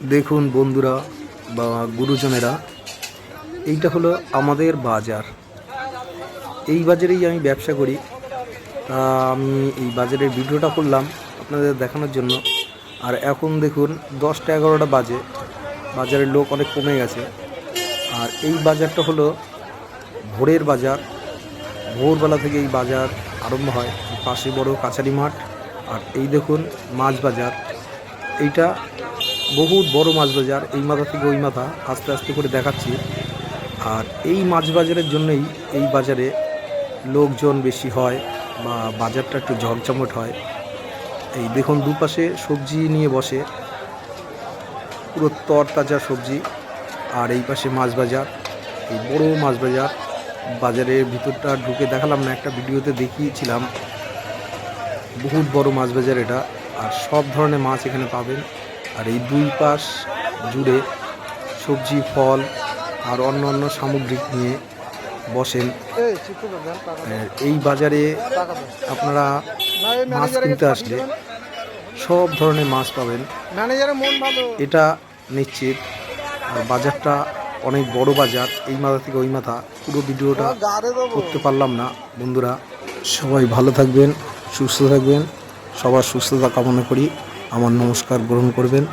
দেখুন বন্ধুরা বা গুরুজনেরা, এইটা হলো আমাদের বাজার। এই বাজারেই আমি ব্যবসা করি। তা আমি এই বাজারের ভিডিওটা করলাম আপনাদের দেখানোর জন্য। আর এখন দেখুন 10টা-11টা বাজে, বাজারের লোক অনেক কমে গেছে। আর এই বাজারটা হলো ভোরের বাজার। ভোরবেলা থেকে এই বাজার আরম্ভ হয়। পাশে বড় কাছারি মাঠ। আর এই দেখুন মাছ বাজার। এইটা বহুত বড় মাছ বাজার, এই মাথা থেকে ওই মাথা আস্তে আস্তে করে দেখাচ্ছি। আর এই মাছ বাজারের জন্যই এই বাজারে লোকজন বেশি হয় বা বাজারটা একটু জমজমাট হয়। এই দেখুন দুপাশে সবজি নিয়ে বসে, পুরো তরতাজা সবজি। আর এই পাশে মাছ বাজার, এই বড় মাছ বাজার। বাজারের ভিতরটা ঢুকে দেখালাম না, একটা ভিডিওতে দেখিয়েছিলাম। বহুত বড় মাছ বাজার এটা। আর সব ধরনের মাছ এখানে পাবেন। আর এই দুই পাশ জুড়ে সবজি, ফল আর অন্য অন্য সামগ্রিক নিয়ে বসেন। এই বাজারে আপনারা মাছ কিনতে আসলে সব ধরনের মাছ পাবেন, এটা নিশ্চিত। আর বাজারটা অনেক বড় বাজার, এই মাথা থেকে ওই মাথা। পুরো ভিডিওটা করতে পারলাম না বন্ধুরা। সবাই ভালো থাকবেন, সুস্থ থাকবেন। সবার সুস্থতা কামনা করি। আমার নমস্কার গ্রহণ করবেন।